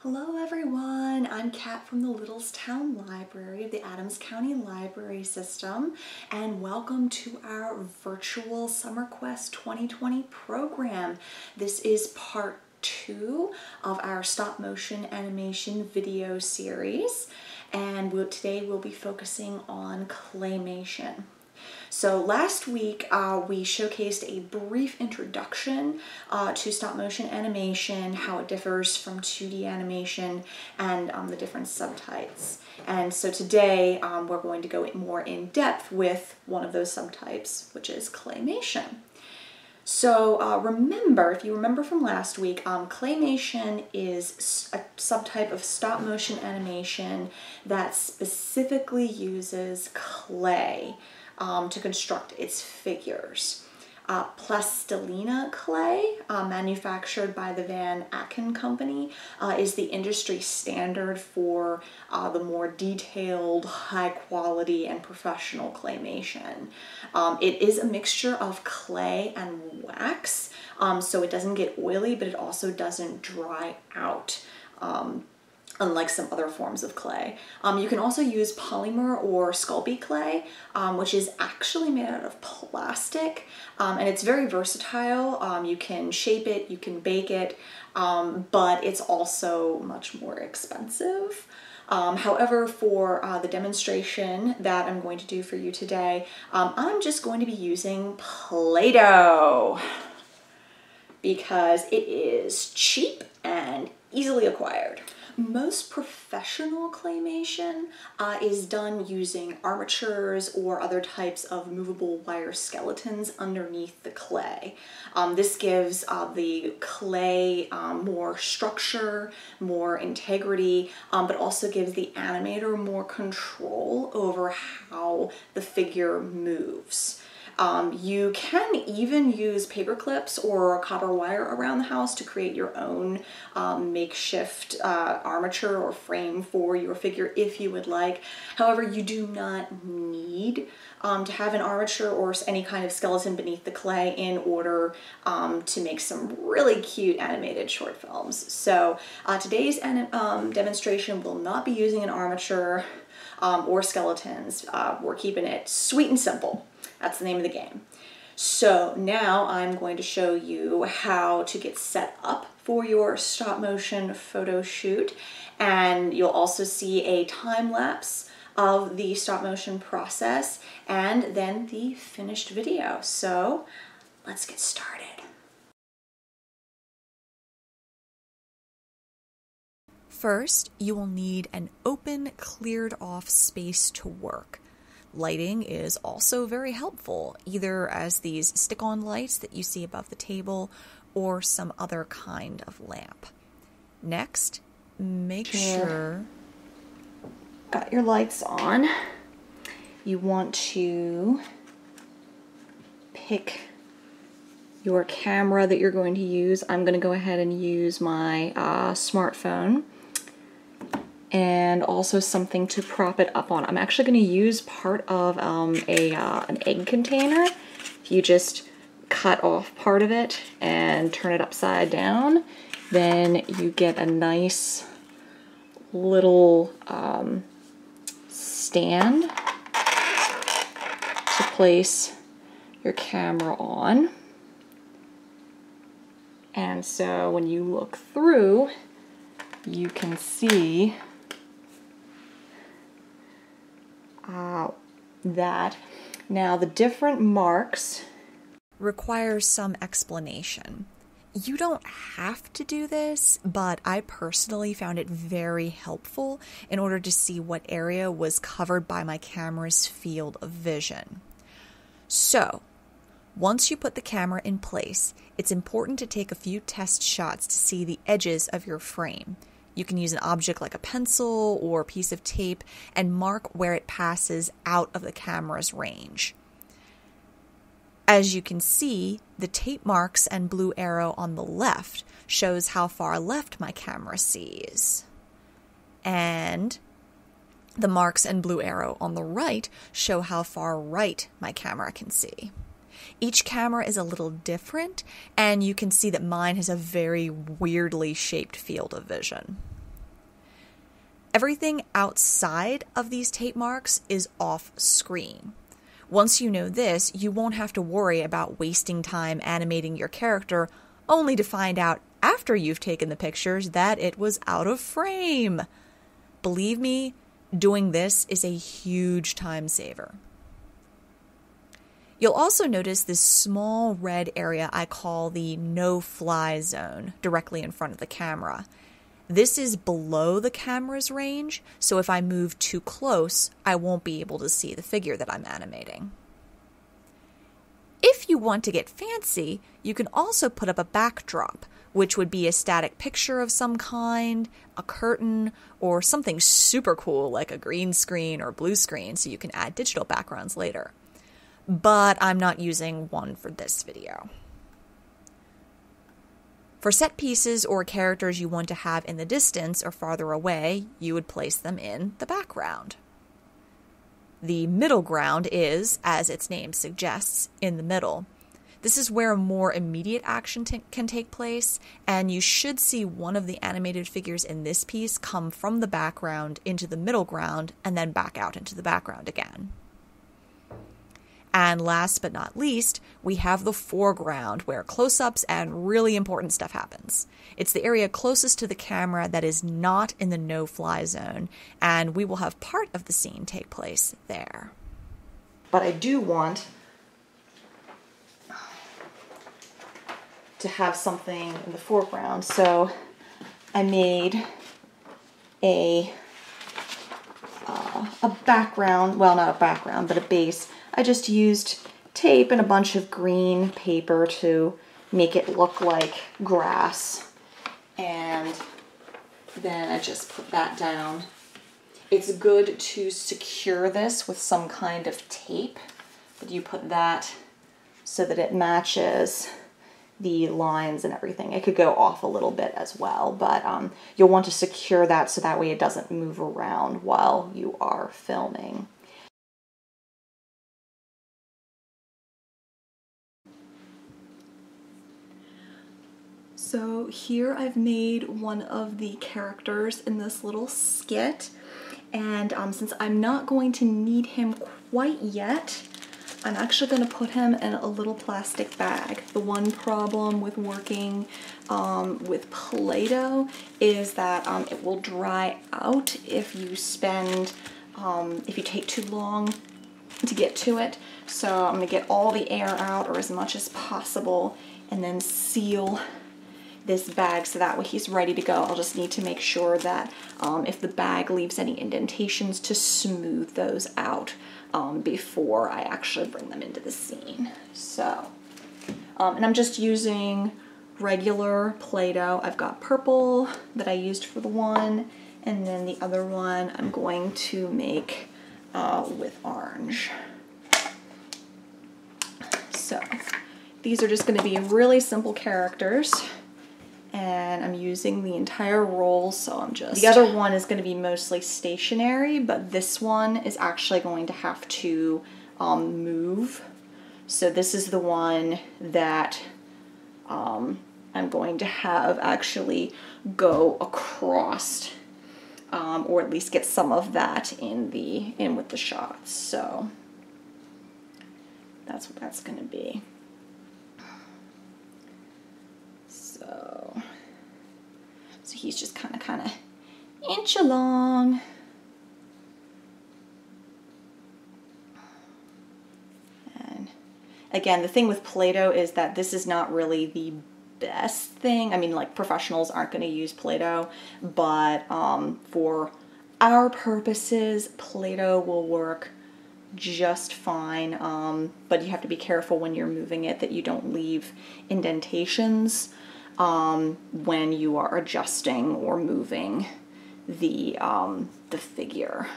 Hello everyone, I'm Kat from the Littlestown Library of the Adams County Library System, and welcome to our virtual Summer Quest 2020 program. This is part 2 of our stop motion animation video series, and today we'll be focusing on claymation. So last week we showcased a brief introduction to stop motion animation, how it differs from 2D animation, and the different subtypes. And so today we're going to go more in depth with one of those subtypes, which is claymation. So remember, if you remember from last week, claymation is a subtype of stop motion animation that specifically uses clay to construct its figures. Plastilina clay, manufactured by the Van Aken Company, is the industry standard for the more detailed, high quality, and professional claymation. It is a mixture of clay and wax, so it doesn't get oily, but it also doesn't dry out. Unlike some other forms of clay. You can also use polymer or Sculpey clay, which is actually made out of plastic, and it's very versatile. You can shape it, you can bake it, but it's also much more expensive. However, for the demonstration that I'm going to do for you today, I'm just going to be using Play-Doh because it is cheap and easily acquired. Most professional claymation is done using armatures or other types of movable wire skeletons underneath the clay. This gives the clay more structure, more integrity, but also gives the animator more control over how the figure moves. You can even use paper clips or copper wire around the house to create your own makeshift armature or frame for your figure if you would like. However, you do not need to have an armature or any kind of skeleton beneath the clay in order to make some really cute animated short films. So today's demonstration will not be using an armature or skeletons. We're keeping it sweet and simple. That's the name of the game. So now I'm going to show you how to get set up for your stop motion photo shoot, and you'll also see a time lapse of the stop motion process and then the finished video. So let's get started. First, you will need an open, cleared off space to work. Lighting is also very helpful, either as these stick-on lights that you see above the table or some other kind of lamp. Next, make sure... Got your lights on. You want to pick your camera that you're going to use. I'm going to go ahead and use my smartphone. And also something to prop it up on. I'm actually going to use part of an egg container. If you just cut off part of it and turn it upside down, then you get a nice little stand to place your camera on. And so when you look through, you can see that. Now the different marks requires some explanation. You don't have to do this, but I personally found it very helpful in order to see what area was covered by my camera's field of vision. So, once you put the camera in place, it's important to take a few test shots to see the edges of your frame. You can use an object like a pencil or a piece of tape and mark where it passes out of the camera's range. As you can see, the tape marks and blue arrow on the left shows how far left my camera sees. And the marks and blue arrow on the right show how far right my camera can see. Each camera is a little different, and you can see that mine has a very weirdly shaped field of vision. Everything outside of these tape marks is off screen. Once you know this, you won't have to worry about wasting time animating your character only to find out after you've taken the pictures that it was out of frame. Believe me, doing this is a huge time saver. You'll also notice this small red area I call the no-fly zone directly in front of the camera. This is below the camera's range, so if I move too close, I won't be able to see the figure that I'm animating. If you want to get fancy, you can also put up a backdrop, which would be a static picture of some kind, a curtain, or something super cool like a green screen or blue screen so you can add digital backgrounds later. But I'm not using one for this video. For set pieces or characters you want to have in the distance or farther away, you would place them in the background. The middle ground is, as its name suggests, in the middle. This is where more immediate action can take place, and you should see one of the animated figures in this piece come from the background into the middle ground and then back out into the background again. And last but not least, we have the foreground where close-ups and really important stuff happens. It's the area closest to the camera that is not in the no-fly zone, and we will have part of the scene take place there. But I do want to have something in the foreground, so I made a background, well, not a background, but a base. I just used tape and a bunch of green paper to make it look like grass, and then I just put that down. It's good to secure this with some kind of tape, but you put that so that it matches the lines and everything. It could go off a little bit as well, but you'll want to secure that so that way it doesn't move around while you are filming. So here I've made one of the characters in this little skit, and since I'm not going to need him quite yet, I'm actually going to put him in a little plastic bag. The one problem with working with Play-Doh is that it will dry out if you if you take too long to get to it. So I'm going to get all the air out, or as much as possible, and then seal this bag so that way he's ready to go. I'll just need to make sure that if the bag leaves any indentations, to smooth those out before I actually bring them into the scene. So, and I'm just using regular Play-Doh. I've got purple that I used for the one, and then the other one I'm going to make with orange. So these are just going to be really simple characters, and I'm using the entire roll, so I'm just... The other one is going to be mostly stationary, but this one is actually going to have to move. So this is the one that I'm going to have actually go across, or at least get some of that in with the shots. So that's what that's going to be. So he's just kind of inch along. And again, the thing with Play-Doh is that this is not really the best thing. I mean, like, professionals aren't going to use Play-Doh, but for our purposes, Play-Doh will work just fine, but you have to be careful when you're moving it that you don't leave indentations when you are adjusting or moving the figure.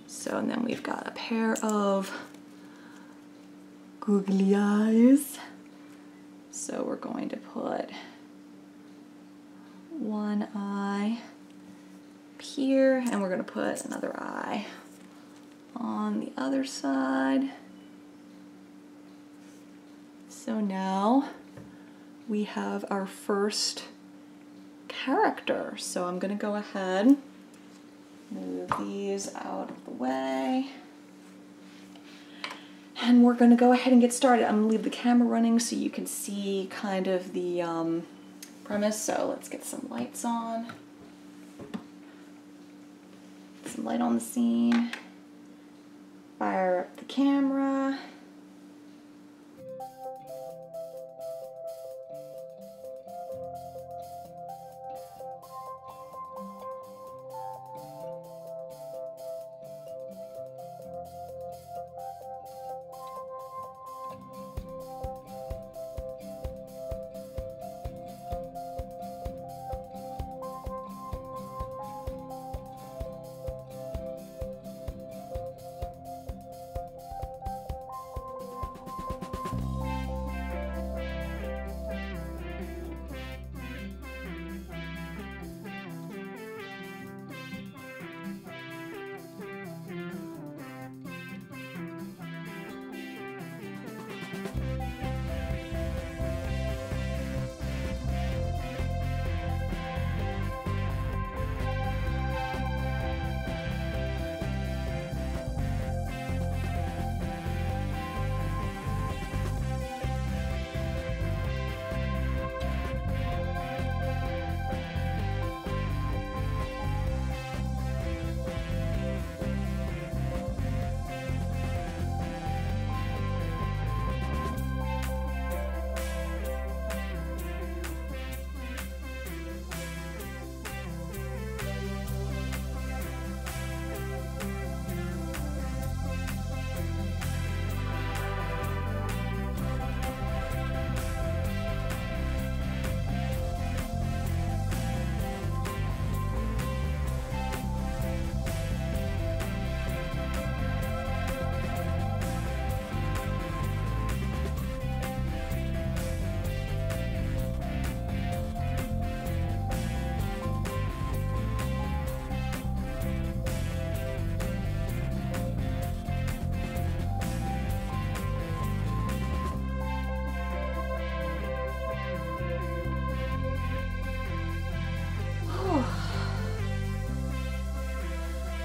So, and then we've got a pair of googly eyes. So we're going to put one eye up here, and we're going to put another eye on the other side. So now we have our first character. So I'm going to go ahead, move these out of the way, and we're going to go ahead and get started. I'm going to leave the camera running so you can see kind of the premise. So let's get some lights on. Some light on the scene. Fire up the camera.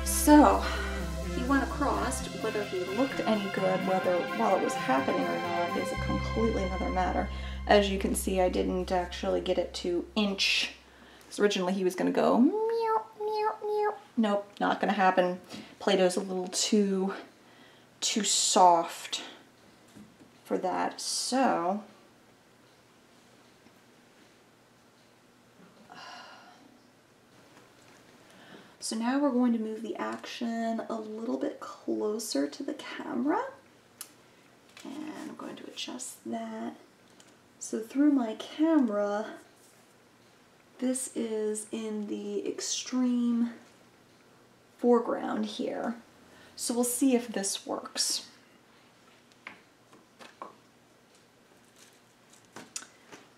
So he went across. Whether he looked any good, whether while it was happening or not, is a completely another matter. As you can see, I didn't actually get it to inch. Because originally he was going to go meow, meow, meow. Nope, not going to happen. Play-Doh's a little too soft for that. So now we're going to move the action a little bit closer to the camera. And I'm going to adjust that. So through my camera, this is in the extreme foreground here. So we'll see if this works.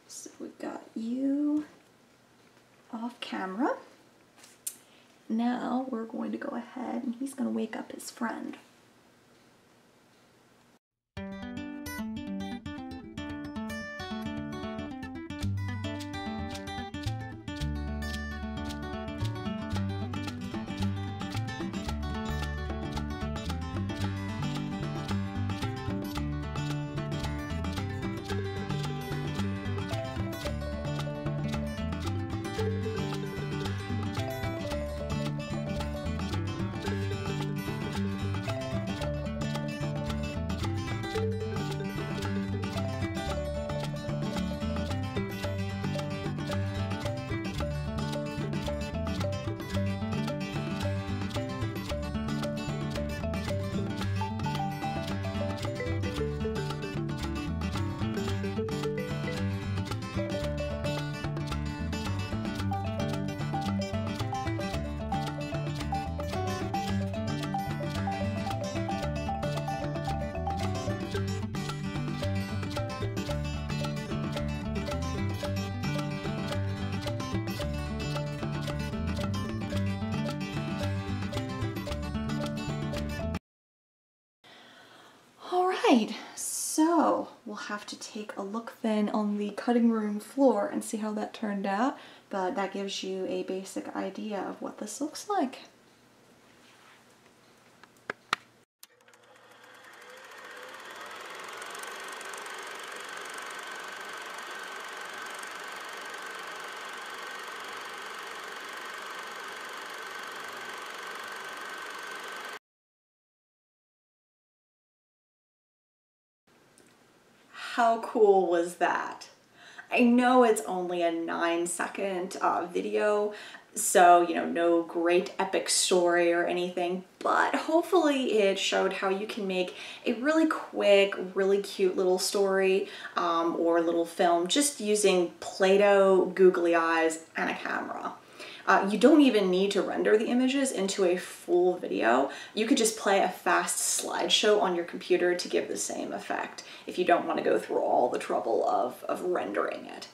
So we've got you off camera. Now we're going to go ahead and he's going to wake up his friend. So we'll have to take a look then on the cutting room floor and see how that turned out, but that gives you a basic idea of what this looks like. How cool was that? I know it's only a 9-second video, so no great epic story or anything, but hopefully it showed how you can make a really quick, really cute little story or little film just using Play-Doh, googly eyes, and a camera. You don't even need to render the images into a full video. You could just play a fast slideshow on your computer to give the same effect if you don't want to go through all the trouble of rendering it.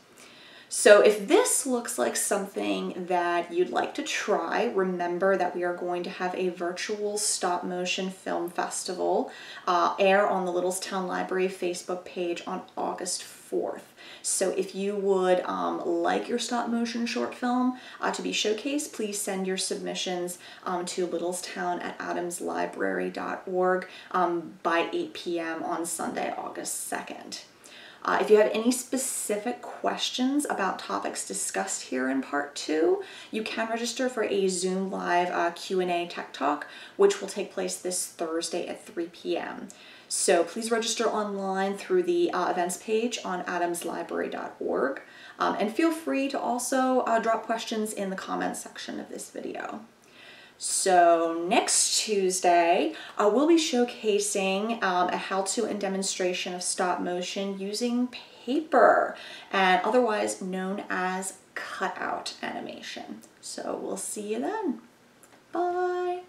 So if this looks like something that you'd like to try, remember that we are going to have a virtual stop motion film festival air on the Littlestown Library Facebook page on August 4th. So if you would like your stop motion short film to be showcased, please send your submissions to littlestown@adamslibrary.org by 8 p.m. on Sunday, August 2nd. If you have any specific questions about topics discussed here in part 2, you can register for a Zoom live Q&A tech talk, which will take place this Thursday at 3 p.m. So please register online through the events page on adamslibrary.org, and feel free to also drop questions in the comments section of this video. So next Tuesday, we'll be showcasing a how-to and demonstration of stop motion using paper, and otherwise known as cutout animation. So we'll see you then. Bye.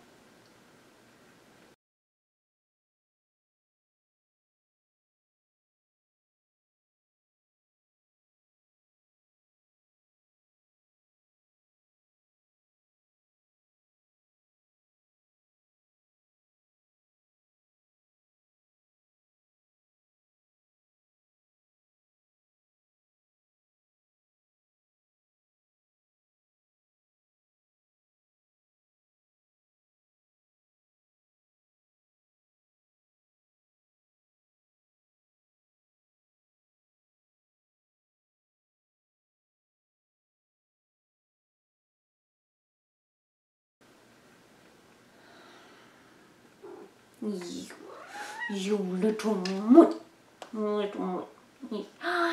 You little mutt.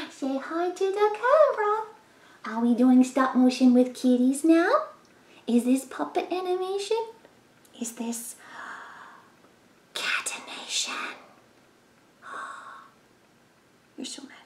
Say hi to the camera. Are we doing stop motion with kitties now? Is this puppet animation? Is this cat animation? You're so magic.